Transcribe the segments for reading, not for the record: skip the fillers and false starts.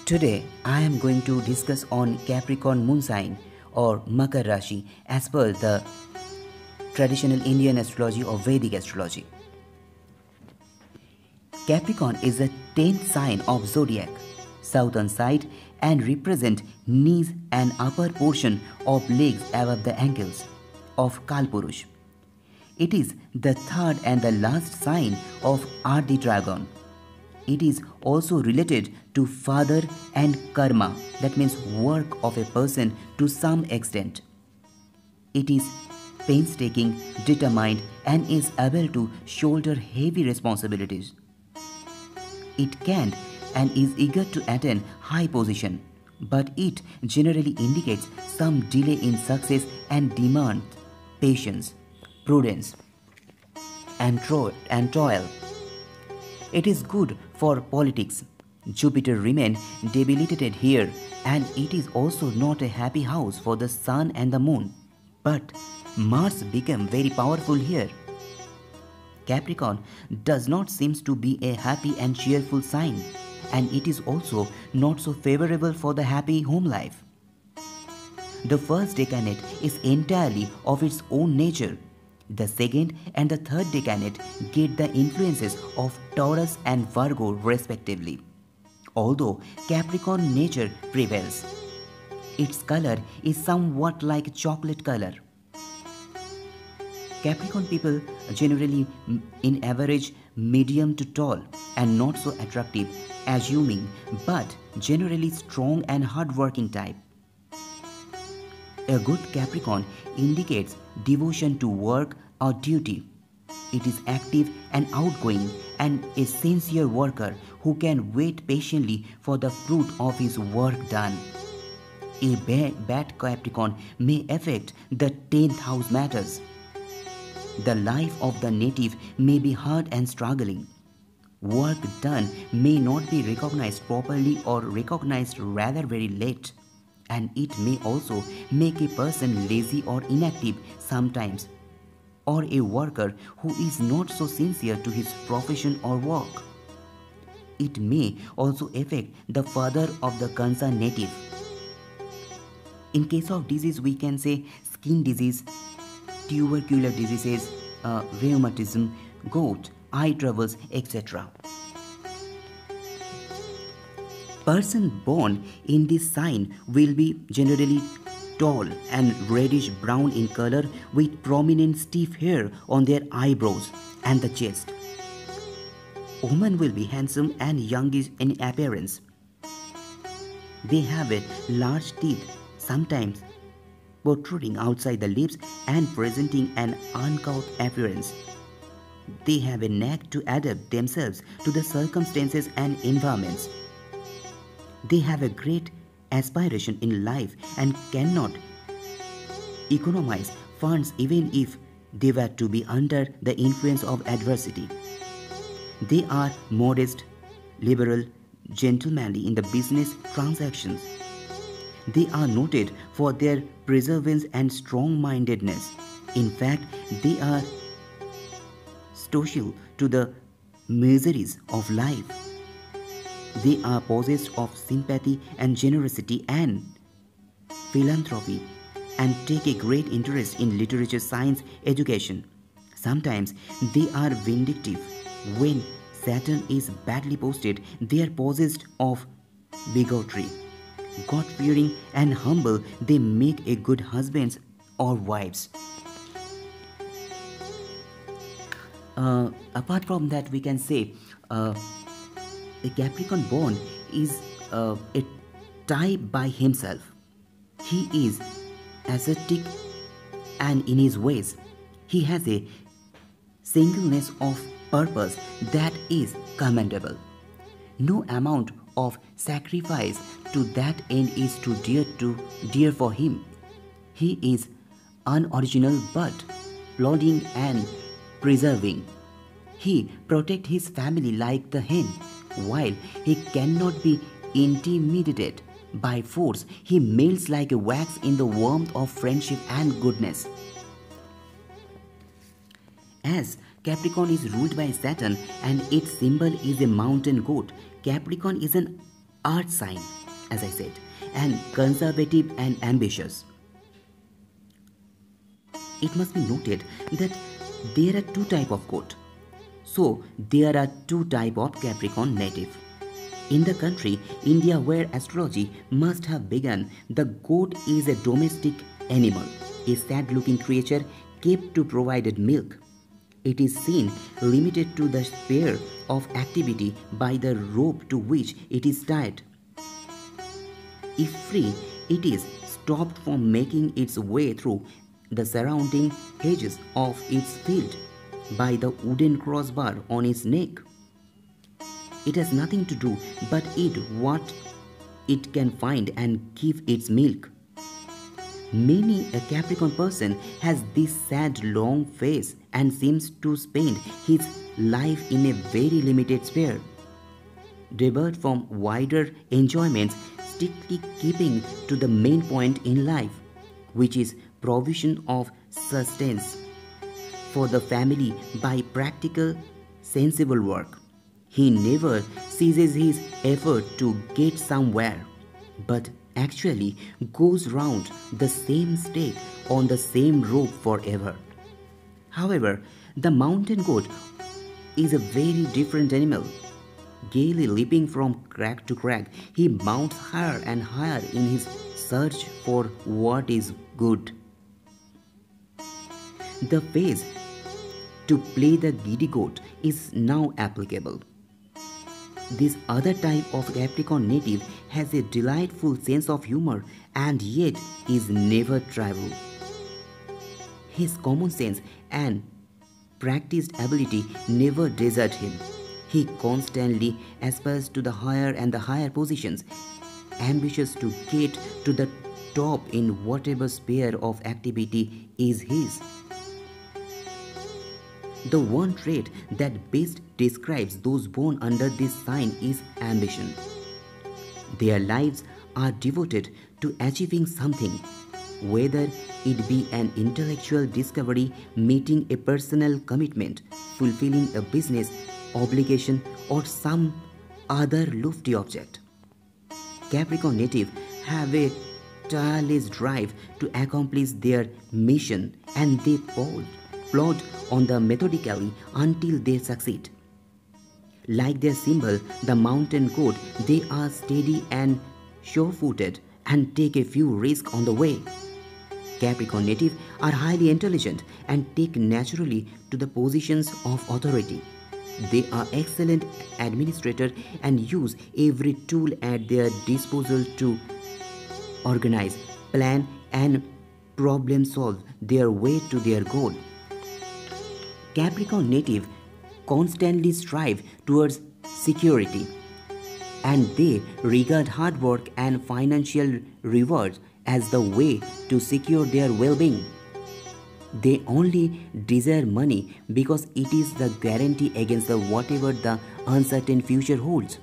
Today I am going to discuss on Capricorn moon sign or Makar Rashi as per the traditional Indian astrology or Vedic astrology. Capricorn is the 10th sign of zodiac, southern side, and represent knees and upper portion of legs above the ankles of Kalpurush. It is the third and the last sign of Adi Dragon. It is also related to father and karma, that means work of a person to some extent. It is painstaking, determined, and is able to shoulder heavy responsibilities. It can and is eager to attain high position, but it generally indicates some delay in success and demands patience, prudence, and toil. It is good for politics. Jupiter remains debilitated here, and it is also not a happy house for the sun and the moon. But Mars became very powerful here. Capricorn does not seem to be a happy and cheerful sign, and it is also not so favorable for the happy home life. The first decanate is entirely of its own nature. The second and the third decanate get the influences of Taurus and Virgo respectively, although Capricorn nature prevails. Its color is somewhat like chocolate color. Capricorn people generally in average medium to tall and not so attractive, assuming, but generally strong and hardworking type. A good Capricorn indicates devotion to work or duty. It is active and outgoing and a sincere worker who can wait patiently for the fruit of his work done. A bad Capricorn may affect the 10th house matters. The life of the native may be hard and struggling. Work done may not be recognized properly or recognized rather very late, and it may also make a person lazy or inactive sometimes, or a worker who is not so sincere to his profession or work. It may also affect the father of the concerned native. In case of disease, we can say skin disease, tubercular diseases, rheumatism, gout, eye troubles, etc. Person born in this sign will be generally tall and reddish brown in color with prominent stiff hair on their eyebrows and the chest. Women will be handsome and youngish in appearance. They have a large teeth, sometimes protruding outside the lips and presenting an uncouth appearance. They have a knack to adapt themselves to the circumstances and environments. They have a great aspiration in life and cannot economize funds even if they were to be under the influence of adversity. They are modest, liberal, gentlemanly in the business transactions. They are noted for their perseverance and strong-mindedness. In fact, they are stoical to the miseries of life. They are possessed of sympathy and generosity and philanthropy, and take a great interest in literature, science, education. Sometimes they are vindictive. When Saturn is badly posted, they are possessed of bigotry. God-fearing and humble, they make a good husbands or wives. Apart from that, we can say a Capricorn born is a type by himself. He is ascetic and in his ways. He has a singleness of purpose that is commendable. No amount of sacrifice to that end is too dear for him. He is unoriginal but plodding and preserving. He protects his family like the hen. While he cannot be intimidated by force, he melts like a wax in the warmth of friendship and goodness. As Capricorn is ruled by Saturn and its symbol is a mountain goat, Capricorn is an earth sign, as I said, and conservative and ambitious. It must be noted that there are two types of goat. So there are two types of Capricorn native. In the country India where astrology must have begun, the goat is a domestic animal, a sad-looking creature kept to provide milk. It is seen limited to the sphere of activity by the rope to which it is tied. If free, it is stopped from making its way through the surrounding hedges of its field by the wooden crossbar on its neck. It has nothing to do but eat what it can find and give its milk. Many a Capricorn person has this sad long face and seems to spend his life in a very limited sphere, debarred from wider enjoyments, strictly keeping to the main point in life, which is provision of sustenance for the family by practical, sensible work. He never ceases his effort to get somewhere, but actually goes round the same stake on the same rope forever. However, the mountain goat is a very different animal. Gaily leaping from crag to crag, he mounts higher and higher in his search for what is good. The phase to play the giddy goat is now applicable. This other type of Capricorn native has a delightful sense of humor and yet is never trivial. His common sense and practiced ability never desert him. He constantly aspires to the higher and the higher positions, ambitious to get to the top in whatever sphere of activity is his. The one trait that best describes those born under this sign is ambition. Their lives are devoted to achieving something, whether it be an intellectual discovery, meeting a personal commitment, fulfilling a business obligation, or some other lofty object. Capricorn native have a tireless drive to accomplish their mission, and they plod on the methodically until they succeed. Like their symbol, the mountain goat, they are steady and sure-footed and take a few risks on the way. Capricorn native are highly intelligent and take naturally to the positions of authority. They are excellent administrators and use every tool at their disposal to organize, plan and problem solve their way to their goal. Capricorn native constantly strive towards security, and they regard hard work and financial rewards as the way to secure their well-being. They only desire money because it is the guarantee against whatever the uncertain future holds.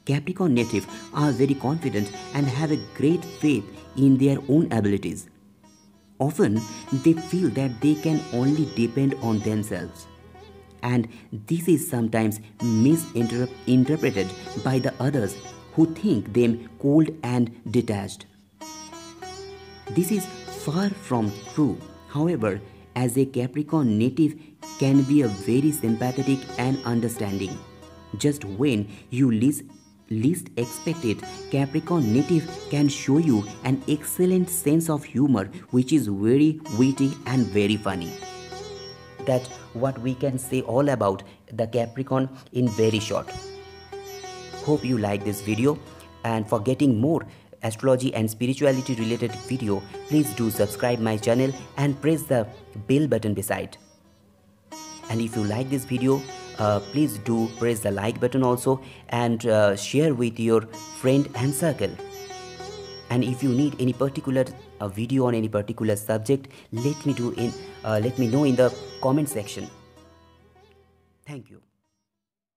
Capricorn native are very confident and have a great faith in their own abilities. Often, they feel that they can only depend on themselves, and this is sometimes misinterpreted by the others who think them cold and detached. This is far from true. However, as a Capricorn native can be a very sympathetic and understanding. Just when you least expect it, Capricorn native can show you an excellent sense of humor which is very witty and very funny. That's what we can say all about the Capricorn in very short. Hope you like this video, and for getting more astrology and spirituality related video, please do subscribe my channel and press the bell button beside. And if you like this video, please do press the like button also, and share with your friend and circle. And if you need any particular video on any particular subject, let me know in the comment section. Thank you.